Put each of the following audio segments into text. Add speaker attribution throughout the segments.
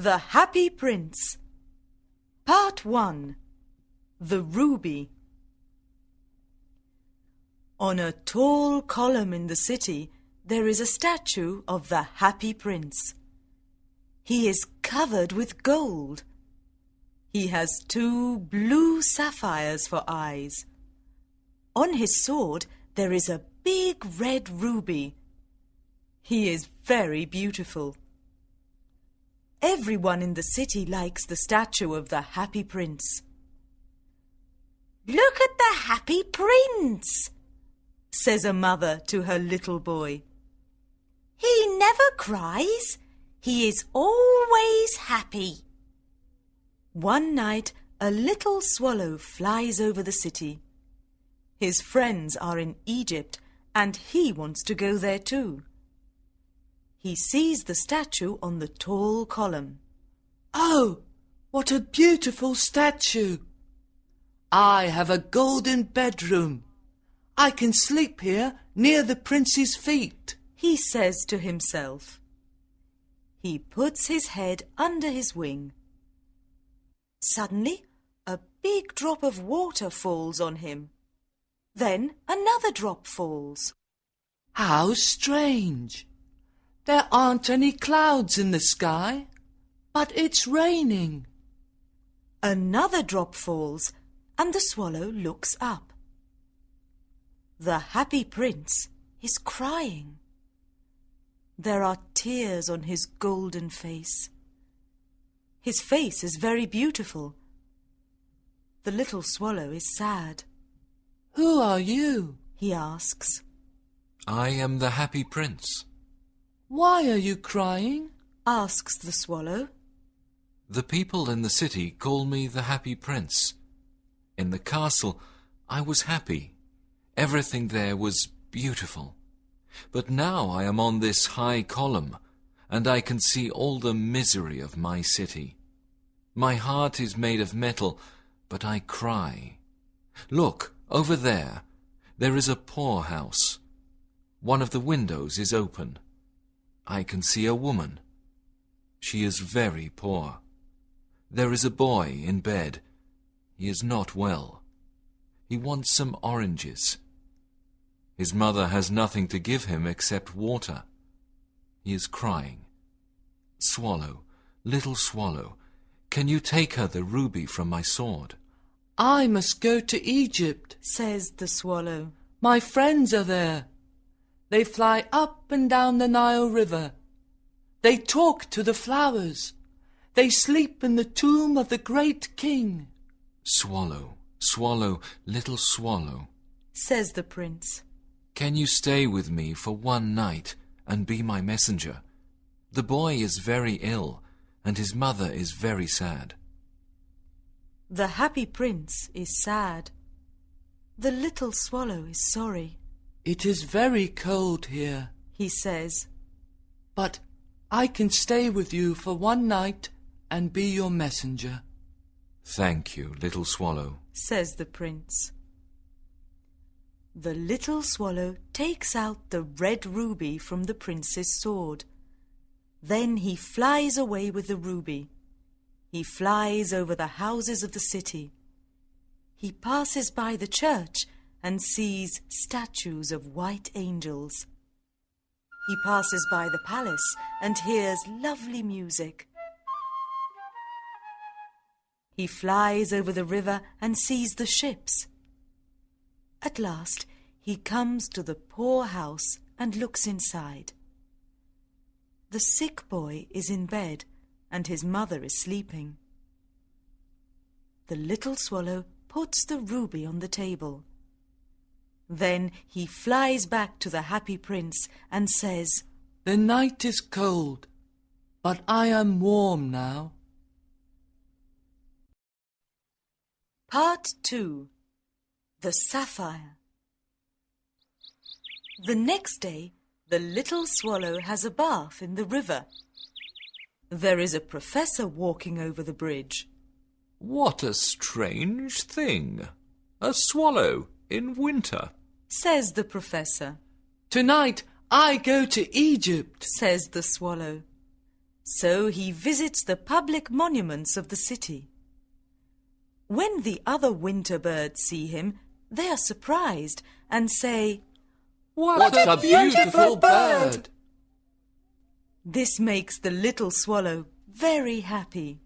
Speaker 1: The Happy Prince. Part 1. The Ruby. On a tall column in the city, there is a statue of the Happy Prince. He is covered with gold. He has 2 blue sapphires for eyes. On his sword, there is a big red ruby. He is very beautiful. Everyone in the city likes the statue of the Happy Prince. "Look at the Happy Prince," says a mother to her little boy. "He never cries. He is always happy." One night, a little swallow flies over the city. His friends are in Egypt, and he wants to go there too. He sees the statue on the tall column.
Speaker 2: "Oh, what a beautiful statue! I have a golden bedroom. I can sleep here near the prince's feet,"
Speaker 1: he says to himself. He puts his head under his wing. Suddenly, a big drop of water falls on him. Then another drop falls.
Speaker 2: "How strange! There aren't any clouds in the sky, but it's raining."
Speaker 1: Another drop falls, and the swallow looks up. The Happy Prince is crying. There are tears on his golden face. His face is very beautiful. The little swallow is sad.
Speaker 2: "Who are you?"
Speaker 1: he asks.
Speaker 3: "I am the Happy Prince."
Speaker 2: "Why are you crying?"
Speaker 1: asks the swallow.
Speaker 3: "The people in the city call me the Happy Prince. In the castle, I was happy. Everything there was beautiful. But now I am on this high column, and I can see all the misery of my city. My heart is made of metal, but I cry. Look, over there. There is a poor house. One of the windows is open. I can see a woman. She is very poor. There is a boy in bed. He is not well. He wants some oranges. His mother has nothing to give him except water. He is crying. Swallow, little swallow, can you take her the ruby from my sword?"
Speaker 2: "I must go to Egypt,"
Speaker 1: says the swallow.
Speaker 2: "My friends are there. They fly up and down the Nile River. They talk to the flowers. They sleep in the tomb of the great king."
Speaker 3: "Swallow, swallow, little swallow,"
Speaker 1: says the prince.
Speaker 3: "can you stay with me for one night and be my messenger? The boy is very ill, and his mother is very sad."
Speaker 1: The Happy Prince is sad. The little swallow is sorry.
Speaker 2: "It is very cold here,"
Speaker 1: he says.
Speaker 2: "but I can stay with you for one night and be your messenger."
Speaker 3: "Thank you, little swallow,"
Speaker 1: says the prince. The little swallow takes out the red ruby from the prince's sword. Then he flies away with the ruby. He flies over the houses of the city. He passes by the church and sees statues of white angels. He passes by the palace and hears lovely music. He flies over the river and sees the ships. At last, he comes to the poor house and looks inside. The sick boy is in bed and his mother is sleeping. The little swallow puts the ruby on the table. Then he flies back to the Happy Prince and says,
Speaker 2: "The night is cold, but I am warm now."
Speaker 1: Part 2. The Sapphire. The next day, the little swallow has a bath in the river. There is a professor walking over the bridge.
Speaker 3: "What a strange thing! A swallow in winter,"
Speaker 1: says the professor.
Speaker 2: "Tonight I go to Egypt,"
Speaker 1: says the swallow. So he visits the public monuments of the city. When the other winter birds see him, they are surprised and say,
Speaker 2: What a beautiful bird!
Speaker 1: This makes the little swallow very happy.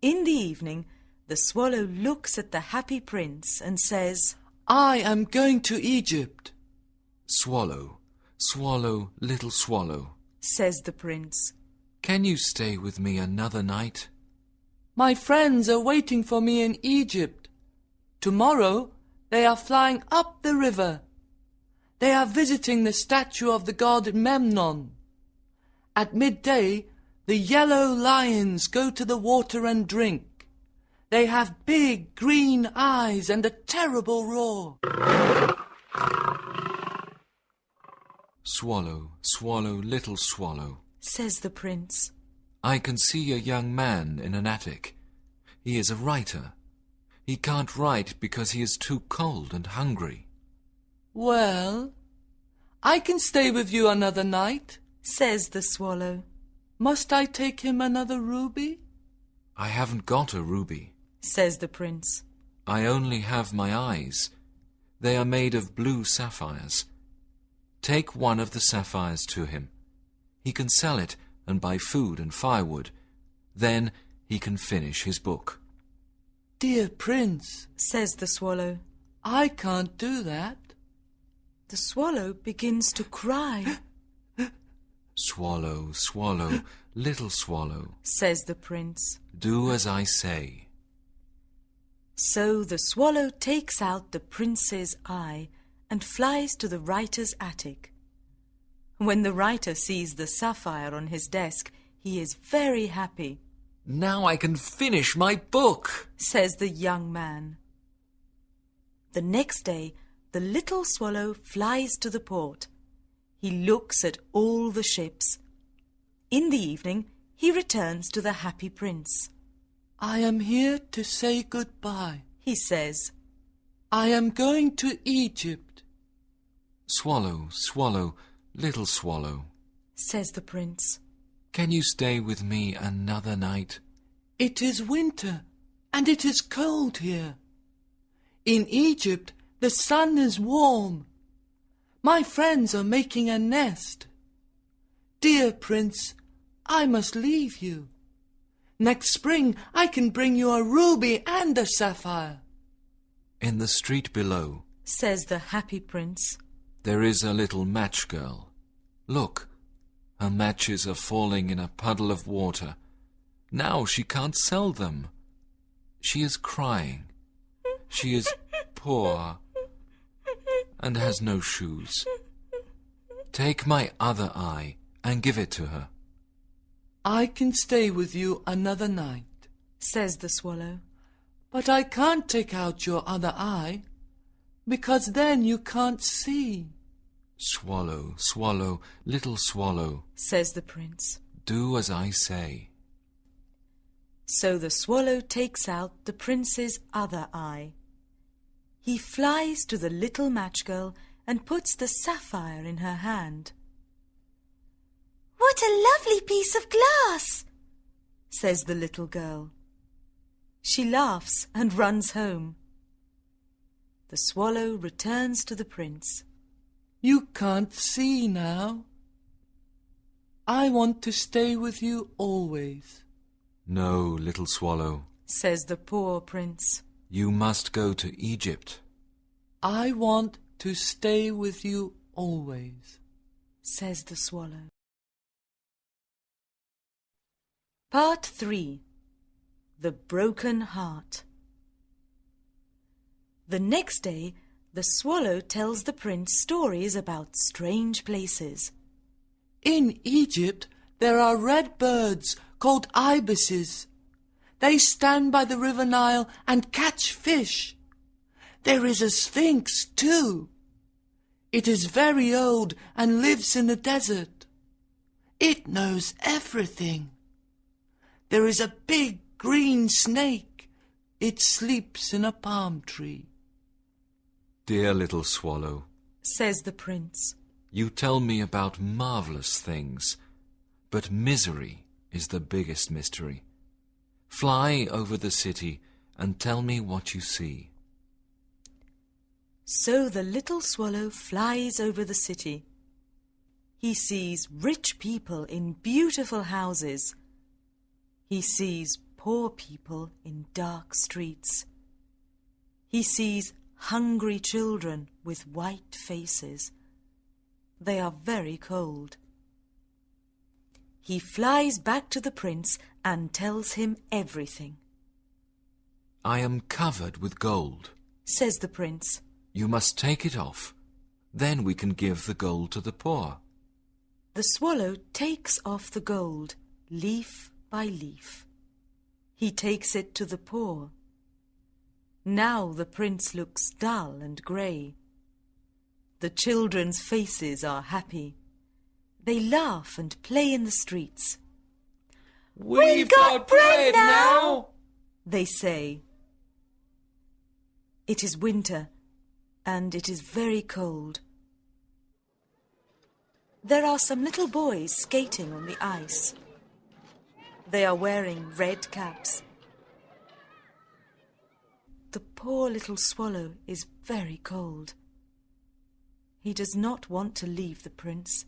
Speaker 1: In the evening, the swallow looks at the happy prince and says,
Speaker 2: I am going to Egypt.
Speaker 3: Swallow, swallow, little swallow,
Speaker 1: says the prince.
Speaker 3: can you stay with me another night?
Speaker 2: My friends are waiting for me in Egypt. Tomorrow they are flying up the river. They are visiting the statue of the god Memnon. At midday, the yellow lions go to the water and drink. They have big green eyes and a terrible roar.
Speaker 3: Swallow, swallow, little swallow,
Speaker 1: says the prince.
Speaker 3: I can see a young man in an attic. He is a writer. He can't write because he is too cold and hungry.
Speaker 2: Well, I can stay with you another night,
Speaker 1: says the swallow.
Speaker 2: Must I take him another ruby?
Speaker 3: I haven't got a ruby.
Speaker 1: Says the prince.
Speaker 3: I only have my eyes. They are made of blue sapphires. Take one of the sapphires to him. He can sell it and buy food and firewood. Then he can finish his book.
Speaker 2: Dear prince,
Speaker 1: says the swallow.
Speaker 2: I can't do that.
Speaker 1: The swallow begins to cry.
Speaker 3: Swallow, swallow, little swallow,
Speaker 1: says the prince.
Speaker 3: do as I say.
Speaker 1: So the swallow takes out the prince's eye and flies to the writer's attic. When the writer sees the sapphire on his desk, he is very happy.
Speaker 3: Now I can finish my book,
Speaker 1: says the young man. The next day, the little swallow flies to the port. He looks at all the ships. In the evening, he returns to the happy prince.
Speaker 2: I am here to say goodbye,
Speaker 1: he says.
Speaker 2: I am going to Egypt.
Speaker 3: Swallow, swallow, little swallow,
Speaker 1: says the prince.
Speaker 3: can you stay with me another night?
Speaker 2: It is winter, and it is cold here. In Egypt, the sun is warm. My friends are making a nest. Dear prince, I must leave you. Next spring, I can bring you a ruby and a sapphire.
Speaker 3: In the street below,
Speaker 1: says the happy prince.
Speaker 3: there is a little match girl. Look, her matches are falling in a puddle of water. Now she can't sell them. She is crying. She is poor and has no shoes. Take my other eye and give it to her.
Speaker 2: I can stay with you another night,
Speaker 1: says the swallow.
Speaker 2: but I can't take out your other eye, because then you can't see.
Speaker 3: Swallow, swallow, little swallow,
Speaker 1: says the prince.
Speaker 3: do as I say.
Speaker 1: So the swallow takes out the prince's other eye. He flies to the little match girl and puts the sapphire in her hand. What a lovely piece of glass, says the little girl. She laughs and runs home. The swallow returns to the prince.
Speaker 2: You can't see now. I want to stay with you always.
Speaker 3: No, little swallow,
Speaker 1: says the poor prince.
Speaker 3: you must go to Egypt.
Speaker 2: I want to stay with you always,
Speaker 1: says the swallow. Part 3. The Broken Heart. The next day, the swallow tells the prince stories about strange places.
Speaker 2: In Egypt, there are red birds called ibises. They stand by the river Nile and catch fish. There is a sphinx, too. It is very old and lives in the desert. It knows everything. There is a big green snake. It sleeps in a palm tree.
Speaker 3: Dear little swallow,
Speaker 1: says the prince.
Speaker 3: you tell me about marvelous things. But misery is the biggest mystery. Fly over the city and tell me what you see.
Speaker 1: So the little swallow flies over the city. He sees rich people in beautiful houses. He sees poor people in dark streets. He sees hungry children with white faces. They are very cold. He flies back to the prince and tells him everything.
Speaker 3: I am covered with gold,
Speaker 1: says the prince.
Speaker 3: You must take it off. Then we can give the gold to the poor.
Speaker 1: The swallow takes off the gold, leaf by leaf. He takes it to the poor. Now the prince looks dull and grey. The children's faces are happy. They laugh and play in the streets.
Speaker 2: We've got bread now,
Speaker 1: they say. It is winter, and it is very cold. There are some little boys skating on the ice. They are wearing red caps. The poor little swallow is very cold. He does not want to leave the prince.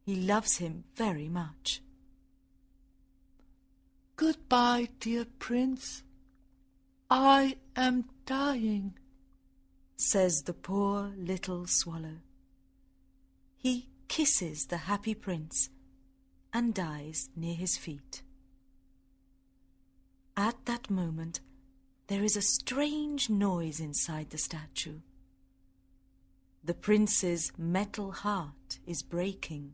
Speaker 1: He loves him very much.
Speaker 2: Goodbye, dear prince. I am dying,
Speaker 1: says the poor little swallow. He kisses the happy prince and dies near his feet. At that moment, there is a strange noise inside the statue. The prince's metal heart is breaking.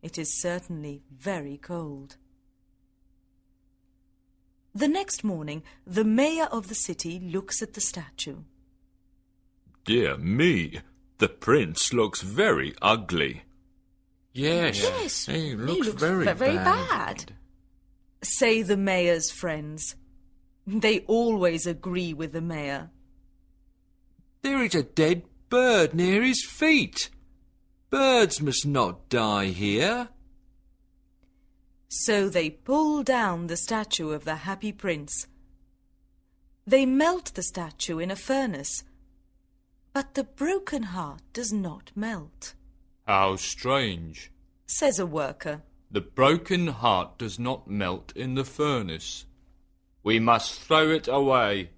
Speaker 1: It is certainly very cold. The next morning, the mayor of the city looks at the statue.
Speaker 4: Dear me, the prince looks very ugly.
Speaker 3: Yes, he looks very bad,
Speaker 1: say the mayor's friends. They always agree with the mayor.
Speaker 3: There is a dead bird near his feet. Birds must not die here.
Speaker 1: So they pull down the statue of the happy prince. They melt the statue in a furnace, but the broken heart does not melt.
Speaker 5: How strange,
Speaker 1: says a worker.
Speaker 5: The broken heart does not melt in the furnace. We must throw it away.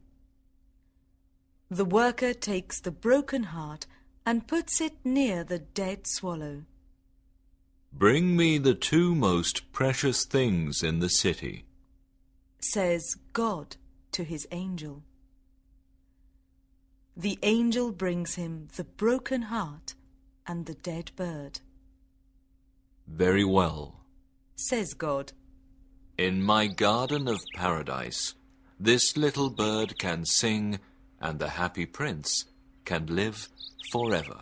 Speaker 1: The worker takes the broken heart and puts it near the dead swallow.
Speaker 4: Bring me the two most precious things in the city,
Speaker 1: says God to his angel. The angel brings him the broken heart and the dead bird.
Speaker 4: Very well,
Speaker 1: says God.
Speaker 4: In my garden of paradise, this little bird can sing and the happy prince can live forever.